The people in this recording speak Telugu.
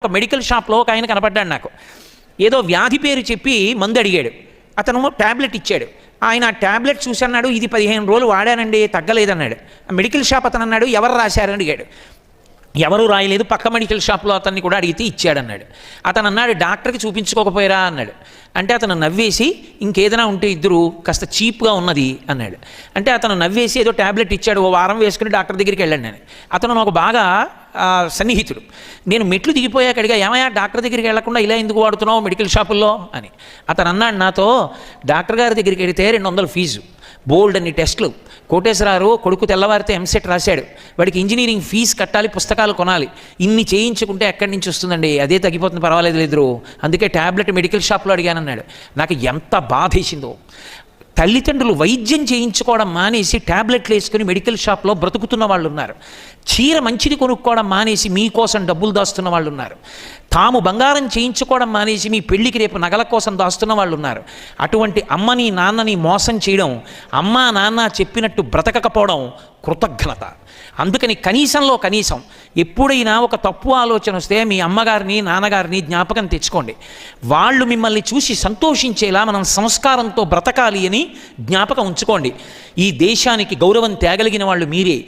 ఒక మెడికల్ షాప్లో ఒక ఆయన కనపడ్డాడు నాకు. ఏదో వ్యాధి పేరు చెప్పి మందు అడిగాడు. అతను ట్యాబ్లెట్ ఇచ్చాడు. ఆయన ఆ ట్యాబ్లెట్ చూసి అన్నాడు, ఇది 15 రోజులు వాడానండి, తగ్గలేదన్నాడు. మెడికల్ షాప్ అతను అన్నాడు, ఎవరు రాశారని అడిగాడు. ఎవరు రాయలేదు, పక్క మెడికల్ షాప్లో అతన్ని కూడా అడిగితే ఇచ్చాడన్నాడు. అతను అన్నాడు, డాక్టర్కి చూపించుకోకపోయారా అన్నాడు. అంటే అతను నవ్వేసి, ఇంకేదైనా ఉంటే ఇద్దరు కాస్త చీప్గా ఉన్నది అన్నాడు. అంటే అతను నవ్వేసి ఏదో ట్యాబ్లెట్ ఇచ్చాడు. ఓ వారం వేసుకుని డాక్టర్ దగ్గరికి వెళ్ళాను నేను. అతను నాకు బాగా సన్నిహితుడు. నేను మెట్లు దిగిపోయాక అడిగా, ఏమయ్యా డాక్టర్ దగ్గరికి వెళ్లకుండా ఇలా ఎందుకు వాడుతున్నావు మెడికల్ షాపుల్లో అని. అతను అన్నాడు నాతో, డాక్టర్ గారి దగ్గరికి వెళితే 200 ఫీజు, బోల్డ్ అన్ని టెస్టులు, కోటేశ్వరరావు కొడుకు తెల్లవారితే ఎంసెట్ రాశాడు, వాడికి ఇంజనీరింగ్ ఫీజు కట్టాలి, పుస్తకాలు కొనాలి, ఇన్ని చేయించుకుంటే ఎక్కడి నుంచి వస్తుందండి, అదే తగ్గిపోతుంది, పర్వాలేదు లేదు, అందుకే ట్యాబ్లెట్ మెడికల్ షాప్లో అడిగానన్నాడు. నాకు ఎంత బాధేసిందో. తల్లిదండ్రులు వైద్యం చేయించుకోవడం మానేసి ట్యాబ్లెట్లు వేసుకుని మెడికల్ షాప్లో బ్రతుకుతున్న వాళ్ళు ఉన్నారు. చీర మంచిది కొనుక్కోవడం మానేసి మీకోసం డబ్బులు దాస్తున్న వాళ్ళు ఉన్నారు. తాము బంగారం చేయించుకోవడం మానేసి మీ పెళ్లికి రేపు నగల కోసం దాస్తున్న వాళ్ళు ఉన్నారు. అటువంటి అమ్మని నాన్నని మోసం చేయడం, అమ్మా నాన్న చెప్పినట్టు బ్రతకకపోవడం కృతజ్ఞత. అందుకని కనీసంలో కనీసం ఎప్పుడైనా ఒక తప్పు ఆలోచన వస్తే మీ అమ్మగారిని నాన్నగారిని జ్ఞాపకం తెచ్చుకోండి. వాళ్ళు మిమ్మల్ని చూసి సంతోషించేలా మనం సంస్కారంతో బ్రతకాలి అని జ్ఞాపకం ఉంచుకోండి. ఈ దేశానికి గౌరవం తేగలిగిన వాళ్ళు మీరే.